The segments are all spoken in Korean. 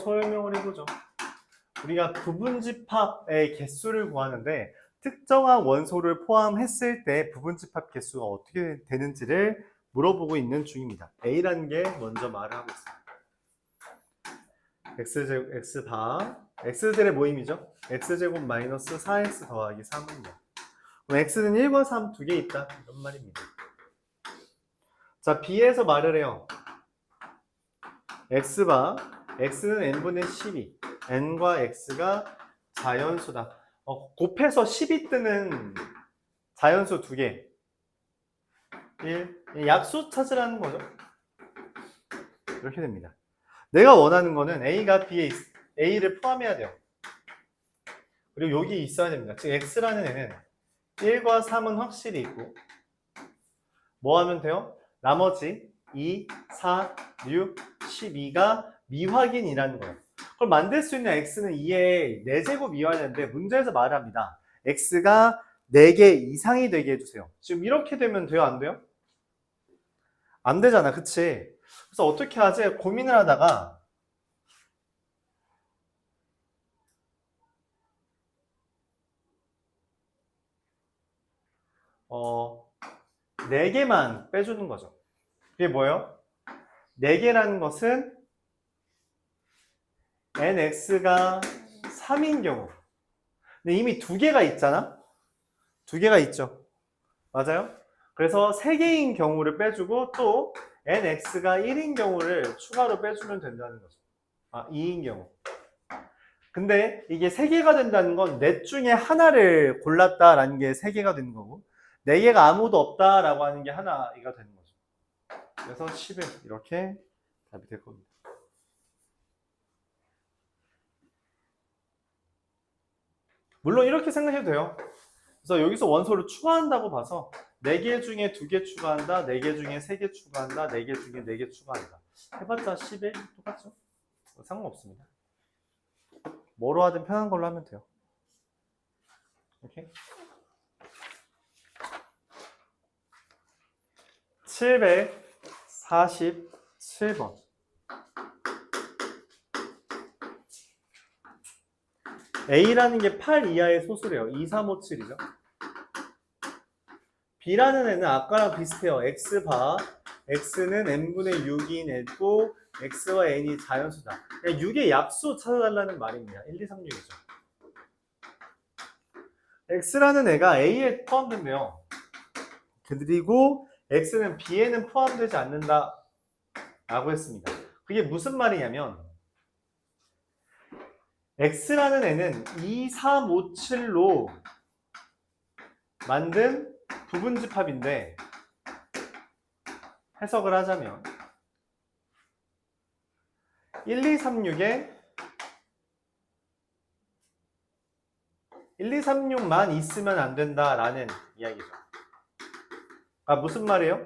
설명을 해보죠. 우리가 부분집합의 개수를 구하는데 특정한 원소를 포함했을 때 부분집합 개수가 어떻게 되는지를 물어보고 있는 중입니다. A라는 게 먼저 말을 하고 있습니다. x제곱, x바, x들의 모임이죠. x제곱 마이너스 4x 더하기 3은요. 그럼 x는 1과 3 두 개 있다. 이런 말입니다. 자, b에서 말을 해요. x바, x는 n분의 12, n과 x가 자연수다. 곱해서 10이 뜨는 자연수 두 개. 1. 약수 찾으라는 거죠. 이렇게 됩니다. 내가 원하는 거는 A가 A를 포함해야 돼요. 그리고 여기 있어야 됩니다. 즉 X라는 애는 1과 3은 확실히 있고 뭐 하면 돼요? 나머지 2, 4, 6, 12가 미확인이라는 거예요. 그걸 만들 수 있는 X는 2의 4제곱 이하야 되는데 문제에서 말합니다. X가 4개 이상이 되게 해주세요. 지금 이렇게 되면 돼요? 안 돼요? 안 되잖아. 그치? 그래서 어떻게 하지? 고민을 하다가 어, 4개만 빼주는 거죠. 그게 뭐예요? 4개라는 것은 nx가 3인 경우. 근데 이미 2개가 있잖아? 2개가 있죠. 맞아요? 그래서 3개인 경우를 빼주고 또 nx가 1인 경우를 추가로 빼주면 된다는 거죠. 2인 경우. 근데 이게 3개가 된다는 건 넷 중에 하나를 골랐다라는 게 3개가 되는 거고 4개가 아무도 없다라고 하는 게 하나가 되는 거죠. 그래서 11 이렇게 답이 될 겁니다. 물론 이렇게 생각해도 돼요. 그래서 여기서 원소를 추가한다고 봐서 4개 중에 2개 추가한다, 4개 중에 3개 추가한다, 4개 중에 4개 추가한다. 해봤자 11 똑같죠? 상관없습니다. 뭐로 하든 편한 걸로 하면 돼요. 이렇게 747번. A라는 게 8 이하의 소수래요. 2, 3, 5, 7이죠. B라는 애는 아까랑 비슷해요. X바, X는 n분의 6인 애고 X와 n이 자연수다. 그냥 6의 약수 찾아달라는 말입니다. 1, 2, 3, 6이죠. X라는 애가 A에 포함된대요. 그리고 X는 B에는 포함되지 않는다 라고 했습니다. 그게 무슨 말이냐면 X라는 애는 2, 3, 5, 7로 만든 부분집합인데 해석을 하자면 1, 2, 3, 6에 1, 2, 3, 6만 있으면 안 된다라는 이야기죠. 무슨 말이에요?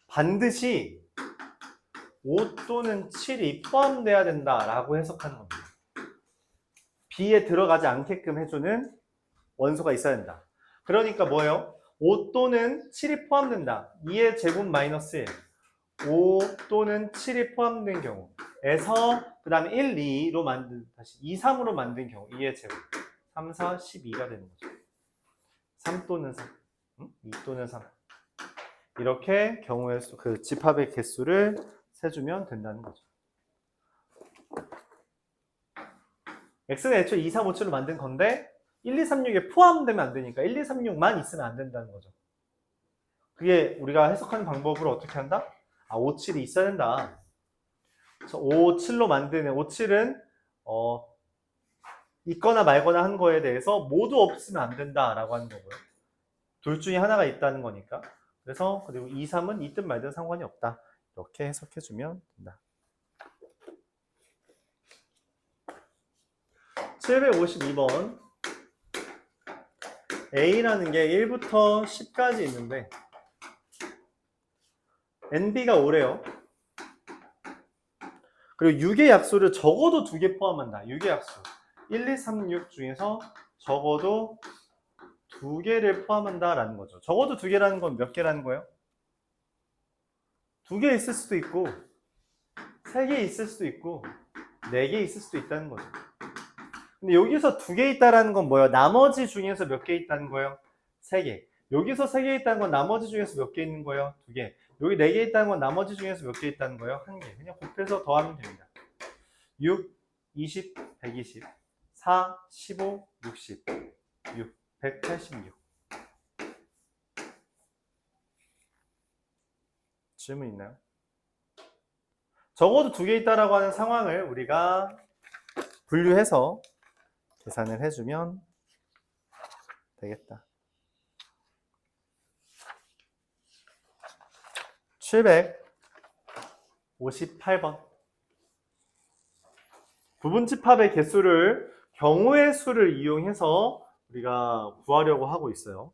반드시 5 또는 7이 포함돼야 된다라고 해석하는 겁니다. B에 들어가지 않게끔 해주는 원소가 있어야 된다. 그러니까 뭐예요? 5 또는 7이 포함된다. 2의 제곱 마이너스 1. 5 또는 7이 포함된 경우에서 그 다음에 1, 2로 만든 다시 2, 3으로 만든 경우 2의 제곱 3, 4, 12가 되는 거죠. 3 또는 3 2 또는 3 이렇게 경우의 수, 그 집합의 개수를 세주면 된다는 거죠. X는 애초에 2, 3, 5, 7로 만든 건데 1, 2, 3, 6에 포함되면 안 되니까 1, 2, 3, 6만 있으면 안 된다는 거죠. 그게 우리가 해석하는 방법으로 어떻게 한다? 5, 7이 있어야 된다. 그래서 5, 7로 만드는 5, 7은 있거나 말거나 한 거에 대해서 모두 없으면 안 된다라고 하는 거고요. 둘 중에 하나가 있다는 거니까. 그래서 그리고 2, 3은 있든 말든 상관이 없다. 이렇게 해석해주면 된다. 752번. A라는 게 1부터 10까지 있는데 NB가 5래요. 그리고 6의 약수를 적어도 2개 포함한다. 6의 약수 1, 2, 3, 6 중에서 적어도 2개를 포함한다라는 거죠. 적어도 2개라는 건 몇 개라는 거예요? 2개 있을 수도 있고 3개 있을 수도 있고 4개 있을 수도 있다는 거죠. 근데 여기서 2개 있다라는 건 뭐예요? 나머지 중에서 몇 개 있다는 거예요? 3개. 여기서 3개 있다는 건 나머지 중에서 몇 개 있는 거예요? 2개. 여기 4개 있다는 건 나머지 중에서 몇 개 있다는 거예요? 1개. 그냥 곱해서 더하면 됩니다. 6, 20, 120, 4, 15, 60, 6, 186. 질문 있나요? 적어도 2개 있다라고 하는 상황을 우리가 분류해서 계산을 해주면 되겠다. 758번. 부분집합의 개수를 경우의 수를 이용해서 우리가 구하려고 하고 있어요.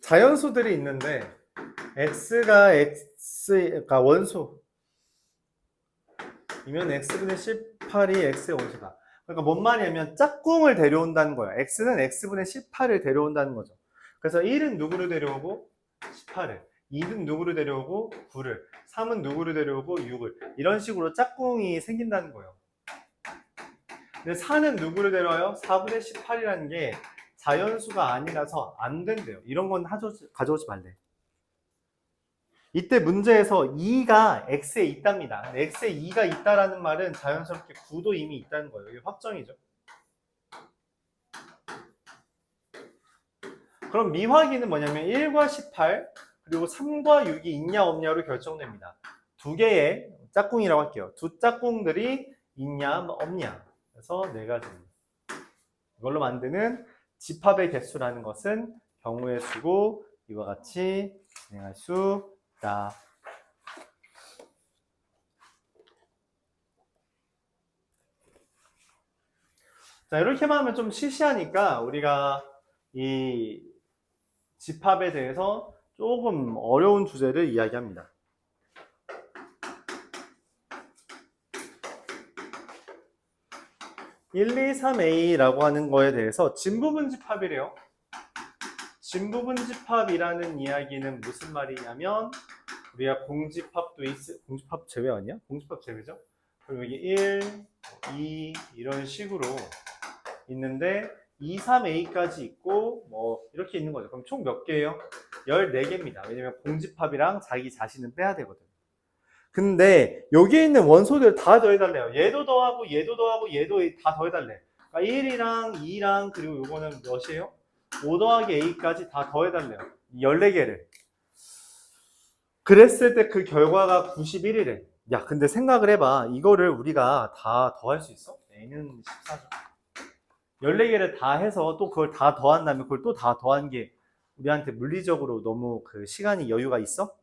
자연수들이 있는데 x가 원수 이면 x분의 18이 x의 원수다. 그러니까 뭔 말이냐면 짝꿍을 데려온다는 거예요. x는 x분의 18을 데려온다는 거죠. 그래서 1은 누구를 데려오고 18을, 2는 누구를 데려오고 9를, 3은 누구를 데려오고 6을, 이런 식으로 짝꿍이 생긴다는 거예요. 근데 4는 누구를 데려와요? 4분의 18이라는 게 자연수가 아니라서 안 된대요. 이런 건 가져오지 말래. 이때 문제에서 2가 x에 있답니다. x에 2가 있다라는 말은 자연스럽게 9도 이미 있다는 거예요. 이게 확정이죠. 그럼 미확인은 뭐냐면 1과 18 그리고 3과 6이 있냐 없냐로 결정됩니다. 2개의 짝꿍이라고 할게요. 2 짝꿍들이 있냐 없냐. 그래서 4가지입니다. 이걸로 만드는 집합의 개수라는 것은 경우의 수고 이와 같이 진행할 수 있다. 자, 이렇게만 하면 좀 시시하니까 우리가 이 집합에 대해서 조금 어려운 주제를 이야기합니다. (1, 2, 3a)라고 하는 거에 대해서 진부분집합이래요. 진부분집합이라는 이야기는 무슨 말이냐면 우리가 공집합도 공집합 제외 아니야? 공집합 제외죠? 그럼 여기 1, 2 이런 식으로 있는데 2, 3a까지 있고 뭐 이렇게 있는 거죠. 그럼 총 몇 개예요? 14개입니다. 왜냐면 공집합이랑 자기 자신은 빼야 되거든. 근데 여기에 있는 원소들 다 더해달래요. 얘도 더하고 얘도 더하고 얘도 다 더해달래. 그러니까 1이랑 2랑 그리고 요거는 몇이에요? 5 더하기 a까지 다 더해달래요. 14개를. 그랬을 때 그 결과가 91이래. 야, 근데 생각을 해봐. 이거를 우리가 다 더할 수 있어? a는 14죠. 14개를 다 해서 또 그걸 다 더한다면 그걸 또 다 더한 게 우리한테 물리적으로 너무 그 시간이 여유가 있어?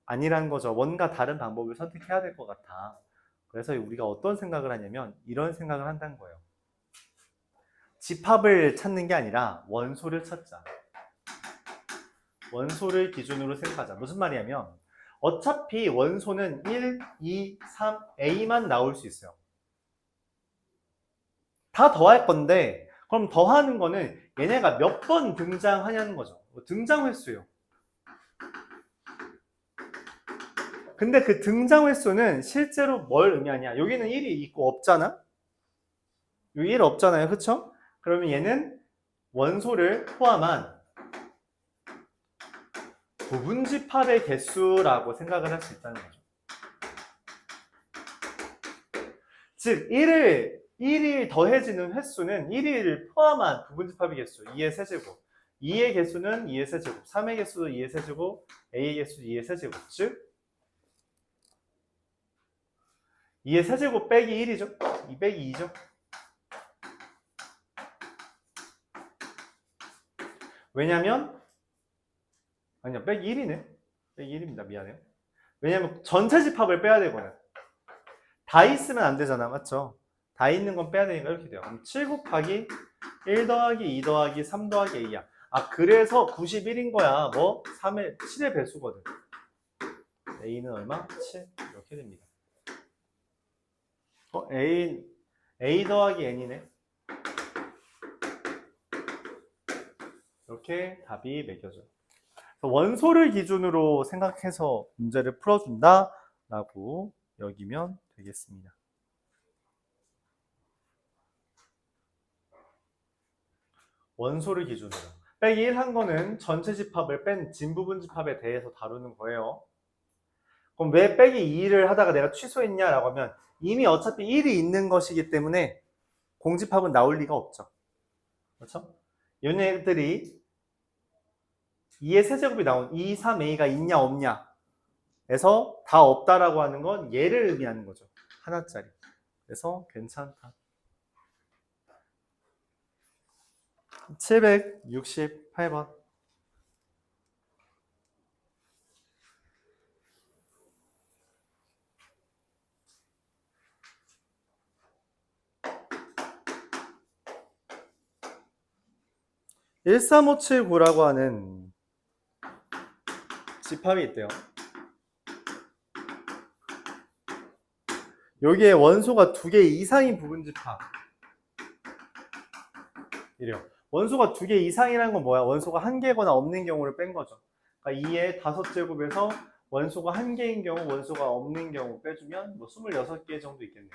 아니라는 거죠. 뭔가 다른 방법을 선택해야 될 것 같아. 그래서 우리가 어떤 생각을 하냐면 이런 생각을 한다는 거예요. 집합을 찾는 게 아니라 원소를 찾자. 원소를 기준으로 생각하자. 무슨 말이냐면 어차피 원소는 1, 2, 3, A만 나올 수 있어요. 다 더할 건데 그럼 더하는 거는 얘네가 몇 번 등장하냐는 거죠. 등장 횟수예요. 근데 그 등장 횟수는 실제로 뭘 의미하냐? 여기는 1이 있고 없잖아? 여기 1 없잖아요. 그쵸? 그러면 얘는 원소를 포함한 부분집합의 개수라고 생각을 할 수 있다는 거죠. 즉 1이 더해지는 횟수는 1을 포함한 부분집합의 개수 2의 세제곱, 2의 개수는 2의 세제곱, 3의 개수도 2의 세제곱, A의 개수도 2의 세제곱. 즉 2의 세제곱 빼기 1이죠. 2 빼기 2죠. 왜냐면 아니야, 빼기 1이네. 빼기 1입니다. 미안해요. 왜냐면 전체 집합을 빼야 되거든. 다 있으면 안 되잖아. 맞죠? 다 있는 건 빼야 되니까 이렇게 돼요. 그럼 7 곱하기 1 더하기 2 더하기 3 더하기 A야. 아, 그래서 91인 거야. 뭐? 7의 배수거든. A는 얼마? 7. 이렇게 됩니다. A 더하기 N이네. 이렇게 답이 매겨져요. 원소를 기준으로 생각해서 문제를 풀어준다 라고 여기면 되겠습니다. 원소를 기준으로. 빼기 1 한 거는 전체 집합을 뺀 진부분 집합에 대해서 다루는 거예요. 그럼 왜 빼기 2를 하다가 내가 취소했냐라고 하면 이미 어차피 1이 있는 것이기 때문에 공집합은 나올 리가 없죠. 그렇죠? 얘네들이 2의 세제곱이 나온 2, 3a가 있냐 없냐 에서 다 없다라고 하는 건 얘를 의미하는 거죠. 하나짜리. 그래서 괜찮다. 768번. (13579) 라고 하는 집합이 있대요. 여기에 원소가 2개 이상인 부분집합. 이래요. 원소가 2개 이상이라는 건 뭐야? 원소가 1개거나 없는 경우를 뺀 거죠. 그러니까 2의 5제곱에서 원소가 1개인 경우, 원소가 없는 경우 빼주면 뭐 26개 정도 있겠네요.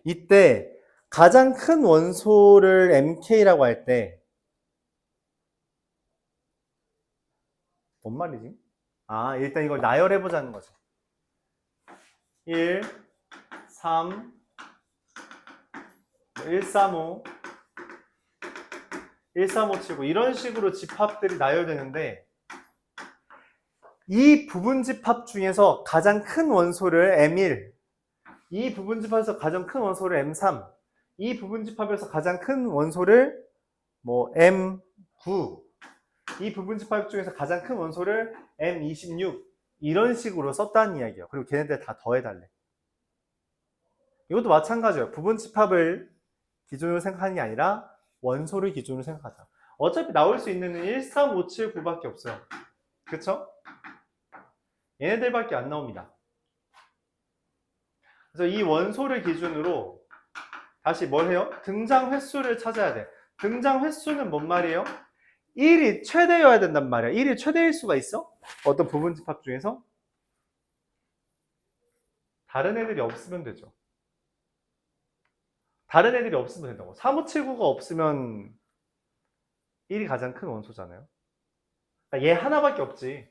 이때 가장 큰 원소를 MK라고 할 때 뭔 말이지? 아, 일단 이걸 나열해보자는 거죠. 1, 3, 135, 13579 이런 식으로 집합들이 나열되는데 이 부분 집합 중에서 가장 큰 원소를 M1, 이 부분 집합에서 가장 큰 원소를 M3, 이 부분 집합에서 가장 큰 원소를 뭐 M9, 이 부분 집합 중에서 가장 큰 원소를 M26 이런 식으로 썼다는 이야기예요. 그리고 걔네들 다 더해달래. 이것도 마찬가지예요. 부분 집합을 기준으로 생각하는 게 아니라 원소를 기준으로 생각하자. 어차피 나올 수 있는 1, 3, 5, 7, 9밖에 없어요. 그쵸? 얘네들밖에 안 나옵니다. 그래서 이 원소를 기준으로 다시 뭘 해요? 등장 횟수를 찾아야 돼. 등장 횟수는 뭔 말이에요? 1이 최대여야 된단 말이야. 1이 최대일 수가 있어? 어떤 부분 집합 중에서? 다른 애들이 없으면 되죠. 다른 애들이 없으면 된다고. 3579가 없으면 1이 가장 큰 원소잖아요. 그러니까 얘 하나밖에 없지.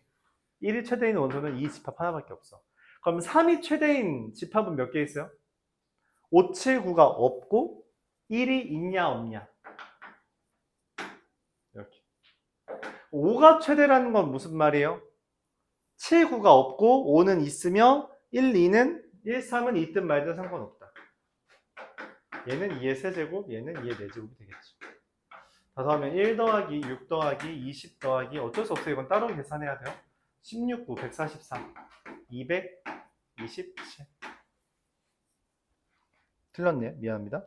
1이 최대인 원소는 이 집합 하나밖에 없어. 그럼 3이 최대인 집합은 몇 개 있어요? 579가 없고 1이 있냐 없냐. 이렇게. 5가 최대라는 건 무슨 말이에요? 7, 9가 없고 5는 있으며 1, 2는 1, 3은 있든 말든 상관없다. 얘는 2의 세제곱, 얘는 2의 4제곱이 되겠죠. 다섯 하면 1 더하기 6 더하기 20 더하기 어쩔 수 없어요. 이건 따로 계산해야 돼요. 16, 9, 143, 227. 틀렸네. 미안합니다.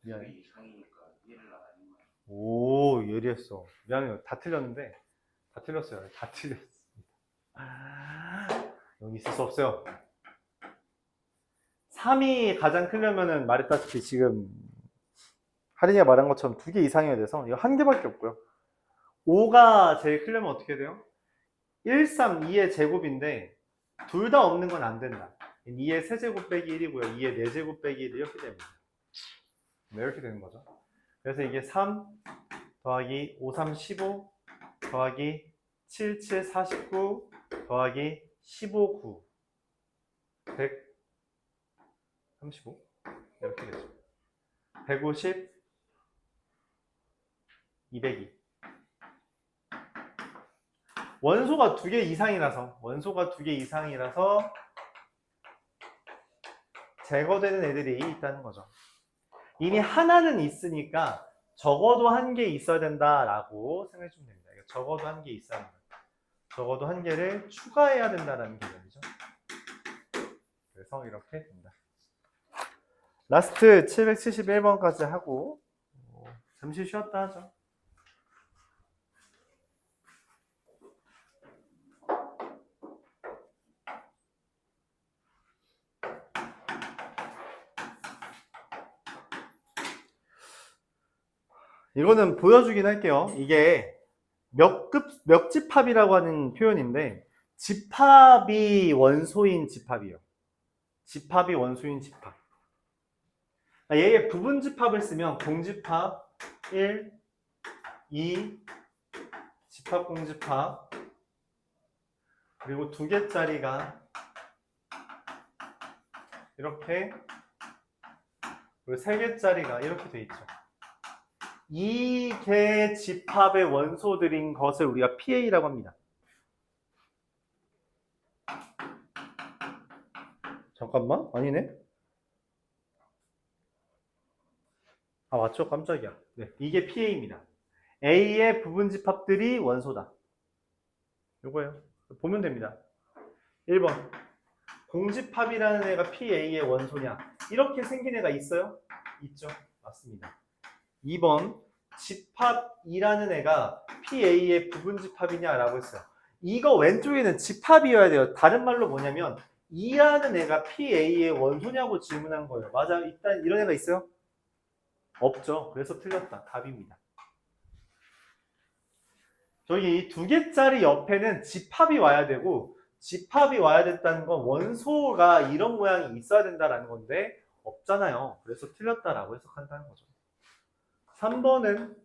미안해. 오, 예리했어. 미안해요. 다 틀렸는데. 다 틀렸어요. 다 틀렸습니다. 여기 있을 수 없어요. 3이 가장 크려면은 말했다시피 지금 하린이가 말한 것처럼 2개 이상이어야 돼서 이거 1개밖에 없고요. 5가 제일 크려면 어떻게 돼요? 1, 3, 2의 제곱인데 둘 다 없는 건 안 된다. 2의 세제곱 빼기 1이고요. 2의 4제곱 빼기 1 이렇게 됩니다. 네, 이렇게 되는 거죠. 그래서 이게 3 더하기 5, 3, 15 더하기 7, 7, 49 더하기 15, 9 135 이렇게 되죠. 150 202 원소가 2개 이상이라서 제거되는 애들이 있다는 거죠. 이미 하나는 있으니까 적어도 1개 있어야 된다라고 생각해 주면 됩니다. 적어도 1개 있어야 합니다. 적어도 1개를 추가해야 된다라는 개념이죠. 그래서 이렇게 됩니다. 라스트 771번까지 하고 잠시 쉬었다 하죠. 이거는 보여주긴 할게요. 이게 멱집합이라고 하는 표현인데 집합이 원소인 집합이에요. 집합이 원소인 집합. 얘의 부분 집합을 쓰면 공집합 1, 2, 집합 공집합 그리고 두 개짜리가 이렇게 그리고 세 개짜리가 이렇게 돼 있죠. 이 개 집합의 원소들인 것을 우리가 PA라고 합니다. 잠깐만, 아니네. 아, 맞죠? 깜짝이야. 네, 이게 PA입니다. A의 부분 집합들이 원소다. 요거예요. 보면 됩니다. 1번. 공집합이라는 애가 PA의 원소냐? 이렇게 생긴 애가 있어요? 있죠. 맞습니다. 2번. 집합이라는 애가 PA의 부분 집합이냐라고 했어요. 이거 왼쪽에는 집합이어야 돼요. 다른 말로 뭐냐면 2라는 애가 PA의 원소냐고 질문한 거예요. 맞아. 일단 이런 애가 있어요? 없죠. 그래서 틀렸다. 답입니다. 저기 이 두 개짜리 옆에는 집합이 와야 되고 집합이 와야 됐다는 건 원소가 이런 모양이 있어야 된다라는 건데 없잖아요. 그래서 틀렸다라고 해석한다는 거죠. 3번은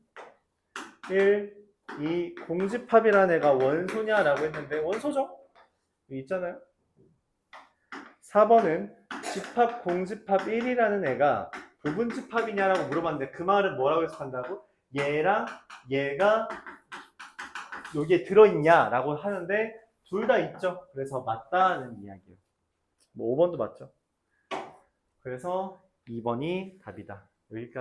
1, 2, 공집합이라는 애가 원소냐라고 했는데 원소죠? 여기 있잖아요. 4번은 집합 공집합 1이라는 애가 부분 집합이냐라고 물어봤는데 그 말은 뭐라고 해석한다고? 얘랑 얘가 여기에 들어있냐라고 하는데 둘 다 있죠. 그래서 맞다는 이야기예요. 뭐 5번도 맞죠. 그래서 2번이 답이다. 여기까지.